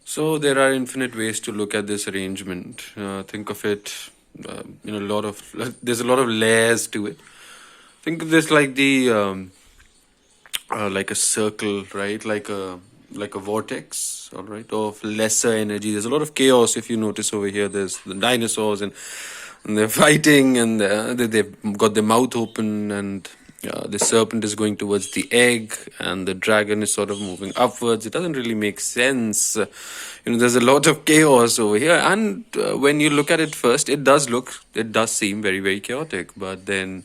So there are infinite ways to look at this arrangement. Think of it, there's a lot of layers to it. Think of this like like a circle, right? Like a vortex, all right, of lesser energy. There's a lot of chaos. If you notice over here, there's the dinosaurs and they're fighting, and they've got their mouth open, and the serpent is going towards the egg, and the dragon is sort of moving upwards. It doesn't really make sense. There's a lot of chaos over here, and when you look at it first, it does seem very, very chaotic. But then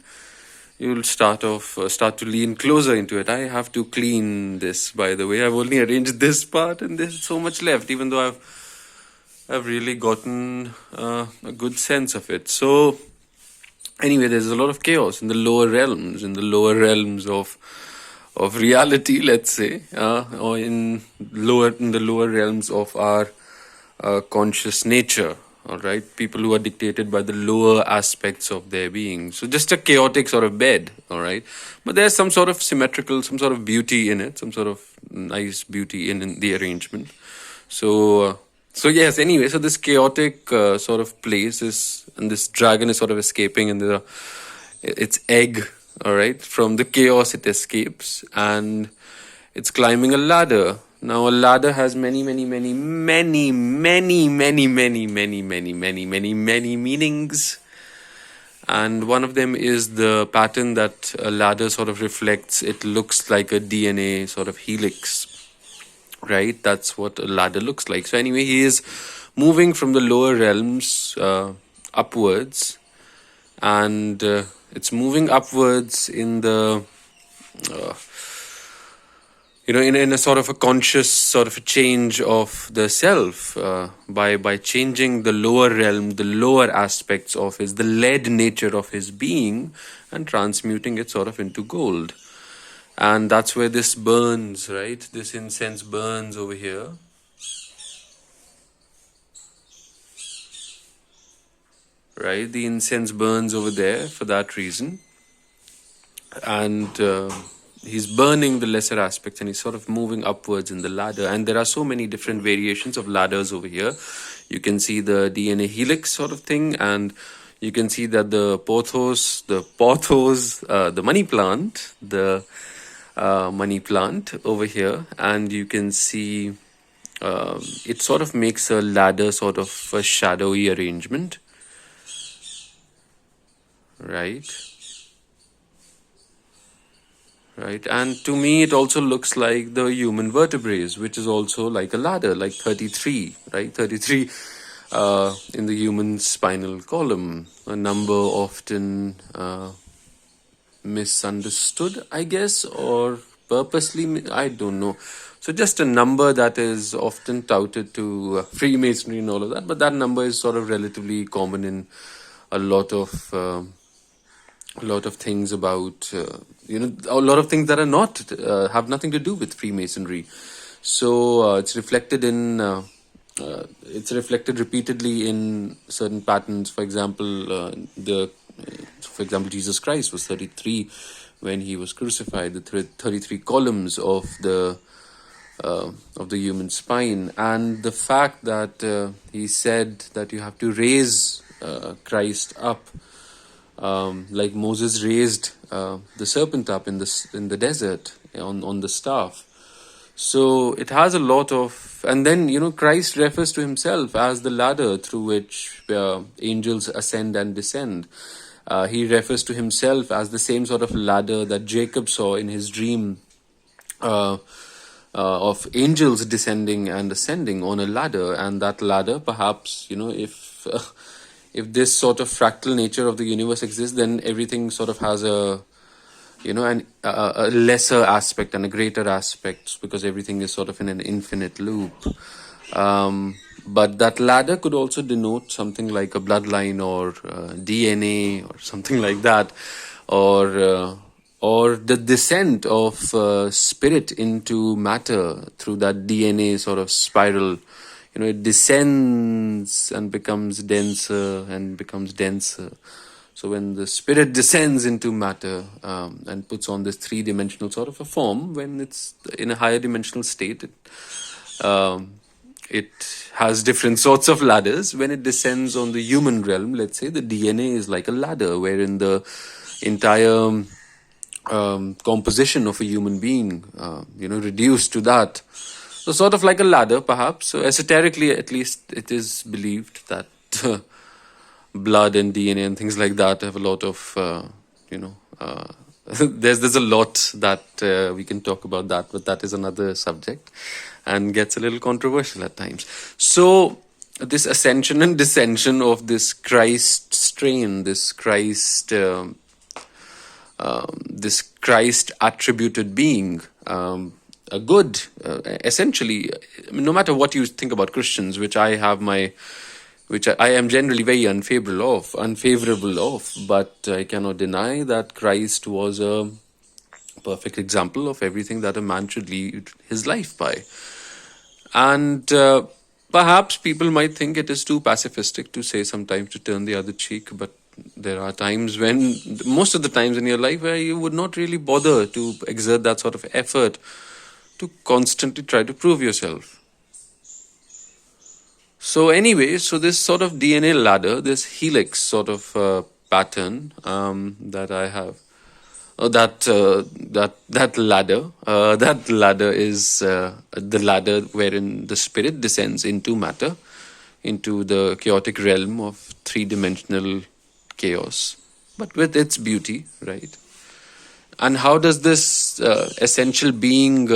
you'll start to lean closer into it. I have to clean this, by the way. I've only arranged this part, and there's so much left, even though I've really gotten a good sense of it. So anyway, there's a lot of chaos in the lower realms of reality, let's say, or in the lower realms of our conscious nature. All right, people who are dictated by the lower aspects of their being. So just a chaotic sort of bed. All right, but there's some sort of symmetrical, some sort of beauty in it, some sort of nice beauty in the arrangement. So yes. Anyway, so this chaotic sort of place is, and this dragon is sort of escaping, and its egg. All right, from the chaos it escapes, and it's climbing a ladder. Now a ladder has many, many, many, many, many, many, many, many, many, many, many, many meanings. And one of them is the pattern that a ladder sort of reflects. It looks like a DNA sort of helix, right? That's what a ladder looks like. So anyway, he is moving from the lower realms upwards, and it's moving upwards in the in a sort of a conscious sort of a change of the self, by changing the lower realm, the lower aspects of the lead nature of his being, and transmuting it sort of into gold. And that's where this burns, right? This incense burns over here. Right? The incense burns over there for that reason. And he's burning the lesser aspects, and he's sort of moving upwards in the ladder. And there are so many different variations of ladders over here. You can see the DNA helix sort of thing, and you can see that the pothos, the money plant, money plant over here, and you can see it sort of makes a ladder, sort of a shadowy arrangement, right? Right, and to me it also looks like the human vertebrae, which is also like a ladder, like 33, right? 33 in the human spinal column, a number often misunderstood, I guess, or purposely, I don't know. So just a number that is often touted to Freemasonry and all of that, but that number is sort of relatively common in a lot of things about a lot of things that are not have nothing to do with Freemasonry. So it's reflected repeatedly in certain patterns. For example, Jesus Christ was 33 when he was crucified. The 33 columns of the human spine, and the fact that he said that you have to raise Christ up, like Moses raised the serpent up in the desert on the staff. So it has a lot of, and then Christ refers to himself as the ladder through which angels ascend and descend. He refers to himself as the same sort of ladder that Jacob saw in his dream, of angels descending and ascending on a ladder. And that ladder, perhaps, if this sort of fractal nature of the universe exists, then everything sort of has a lesser aspect and a greater aspect, because everything is sort of in an infinite loop. But that ladder could also denote something like a bloodline, or DNA, or something like that, or the descent of spirit into matter through that DNA sort of spiral. It descends and becomes denser and becomes denser. So when the spirit descends into matter and puts on this three-dimensional sort of a form, when it's in a higher dimensional state, it has different sorts of ladders. When it descends on the human realm, let's say the DNA is like a ladder, wherein the entire composition of a human being, reduced to that. So sort of like a ladder, perhaps. So esoterically, at least, it is believed that blood and DNA and things like that have a lot of, there's a lot that we can talk about that, but that is another subject and gets a little controversial at times. So this ascension and descension of this Christ strain, this Christ attributed being, a good, essentially, I mean, no matter what you think about Christians, which I am generally very unfavorable of, but I cannot deny that Christ was a perfect example of everything that a man should lead his life by. And perhaps people might think it is too pacifistic to say sometimes to turn the other cheek, but there are times most of the times in your life, where you would not really bother to exert that sort of effort to constantly try to prove yourself. So anyway, this sort of DNA ladder, this helix sort of pattern that I have, that ladder is the ladder wherein the spirit descends into matter, into the chaotic realm of three-dimensional chaos, but with its beauty, right? And how does this essential being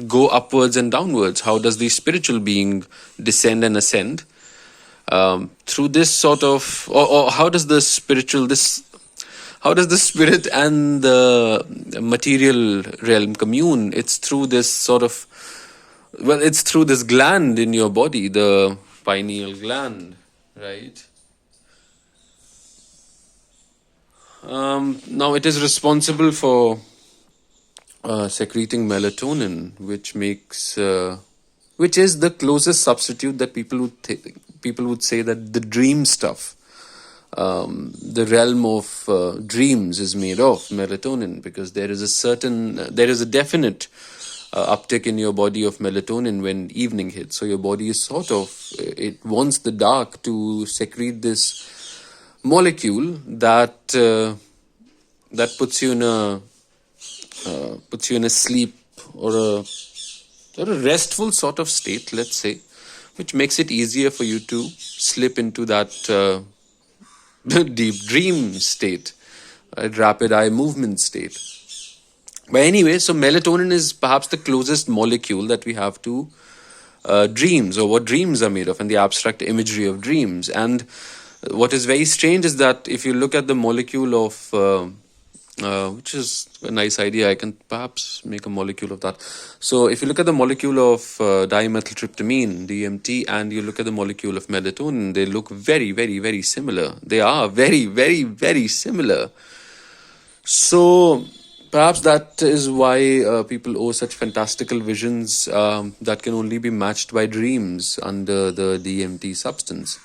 go upwards and downwards? How does the spiritual being descend and ascend? Through this sort of, or how does the spirit and the material realm commune? It's through this sort of, it's through this gland in your body, the pineal gland, right? Now it is responsible for secreting melatonin, which is the closest substitute that people would say that the dream stuff, the realm of dreams is made of melatonin, because there is a definite uptick in your body of melatonin when evening hits. So your body is it wants the dark to secrete this molecule that puts you in a sleep or a restful sort of state, let's say, which makes it easier for you to slip into that deep dream state, a rapid eye movement state. But anyway, so melatonin is perhaps the closest molecule that we have to dreams, or what dreams are made of, and the abstract imagery of dreams. And what is very strange is that if you look at the molecule of, which is a nice idea, I can perhaps make a molecule of that. So if you look at the molecule of dimethyltryptamine, DMT, and you look at the molecule of melatonin, they look very, very, very similar. They are very, very, very similar. So perhaps that is why people owe such fantastical visions that can only be matched by dreams under the DMT substance.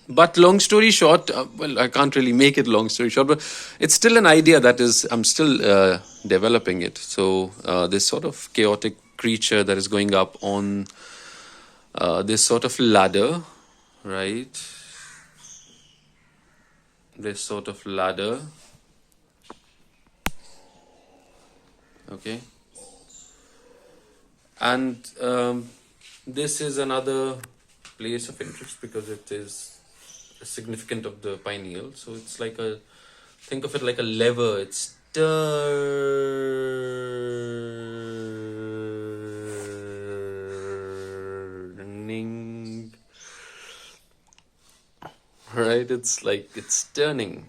But long story short, I can't really make it long story short, but it's still an idea I'm still developing it. So this sort of chaotic creature that is going up on this sort of ladder, right? This sort of ladder. Okay. And this is another place of interest because it is significant of the pineal. So it's like think of it like a lever. It's turning, right? It's turning,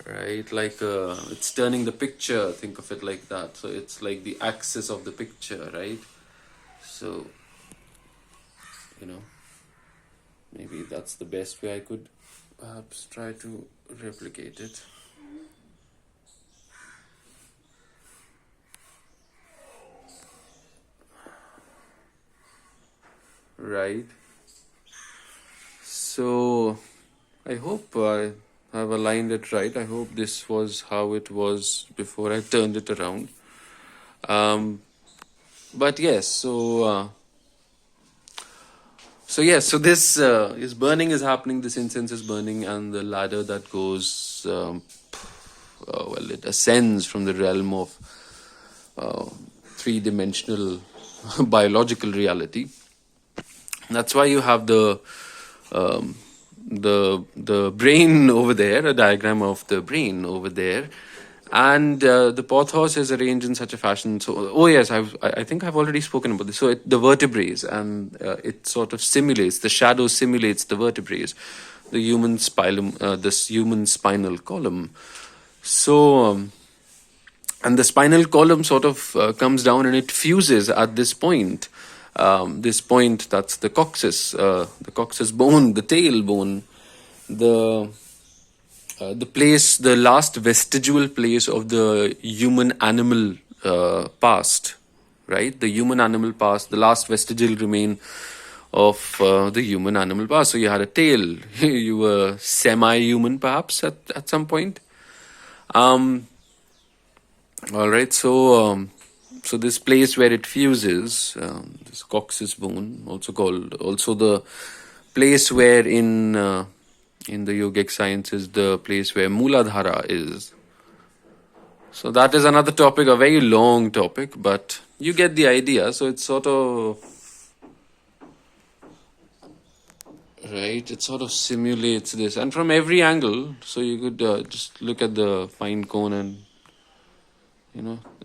right? Like it's turning the picture. Think of it like that. So it's like the axis of the picture, right? So maybe that's the best way I could perhaps try to replicate it. Right. So I hope I have aligned it right. I hope this was how it was before I turned it around. But yes, so this is burning is happening. This incense is burning, and the ladder that goes, well, it ascends from the realm of uh, three-dimensional biological reality. That's why you have um, the brain over there, a diagram of the brain over there, and the pothos is arranged in such a fashion. So, oh yes, I think I've already spoken about this. So the vertebrae, and it sort of simulates, the shadow simulates the vertebrae, the human spinal, this human spinal column. So. And the spinal column sort of comes down and it fuses at this point. This point, that's the coccyx bone, the tailbone, the place, the last vestigial place of the human animal past, right? The human animal past, the last vestigial remain of the human animal past. So you had a tail, you were semi-human perhaps at some point. All right, so this place where it fuses, this coccyx bone, also the place where in the yogic sciences, the place where Mooladhara is. So that is another topic, a very long topic, but you get the idea. So it's sort of right. It sort of simulates this, and from every angle. So you could just look at the fine cone and.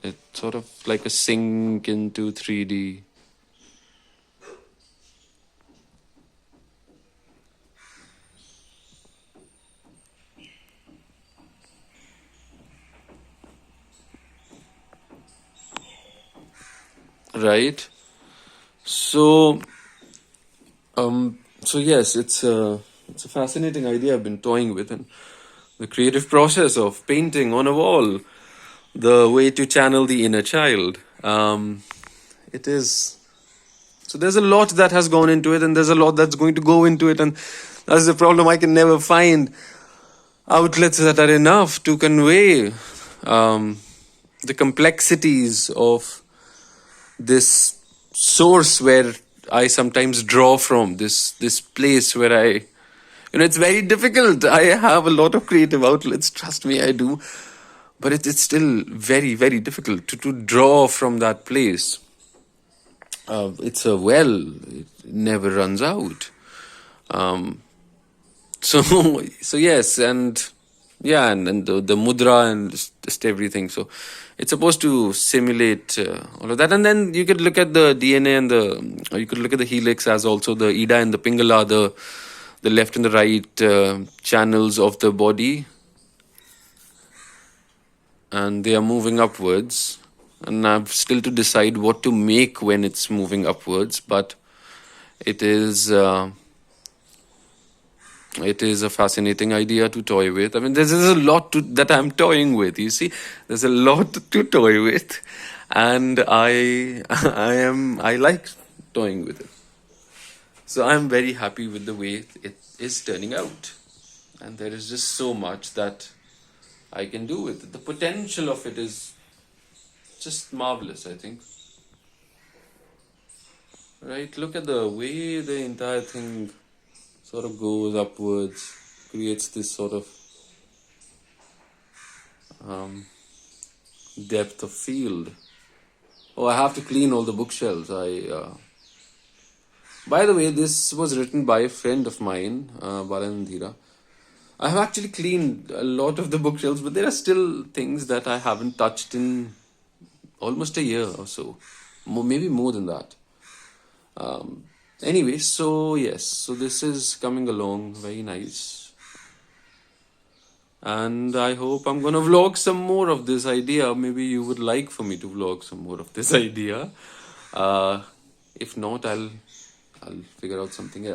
It's sort of like a sink into 3D. Right? So, so yes, it's a fascinating idea I've been toying with, and the creative process of painting on a wall, the way to channel the inner child. It is. So there's a lot that has gone into it, and there's a lot that's going to go into it, and that's the problem. I can never find outlets that are enough to convey the complexities of this source where I sometimes draw from, this place where it's very difficult. I have a lot of creative outlets, trust me, I do, but it's still very, very difficult to draw from that place. It's a well, it never runs out. So so yes, and yeah, and the mudra and just everything. So it's supposed to simulate all of that, and then you could look at the DNA and you could look at the helix as also the Ida and the Pingala, the left and the right channels of the body, and they are moving upwards. And I've still to decide what to make when it's moving upwards, but it is. It is a fascinating idea to toy with. I mean, there's a lot that I'm toying with. You see, there's a lot to toy with, and I like toying with it. So I'm very happy with the way it is turning out, and there is just so much that I can do with it. The potential of it is just marvelous, I think. Right? Look at the way the entire thing sort of goes upwards, creates this sort of depth of field. Oh, I have to clean all the bookshelves. By the way, this was written by a friend of mine, Balanandira. I have actually cleaned a lot of the bookshelves, but there are still things that I haven't touched in almost a year or so, maybe more than that. Anyway, so yes, so this is coming along very nice, and I hope I'm gonna vlog some more of this idea. Maybe you would like for me to vlog some more of this idea. If not, I'll figure out something else.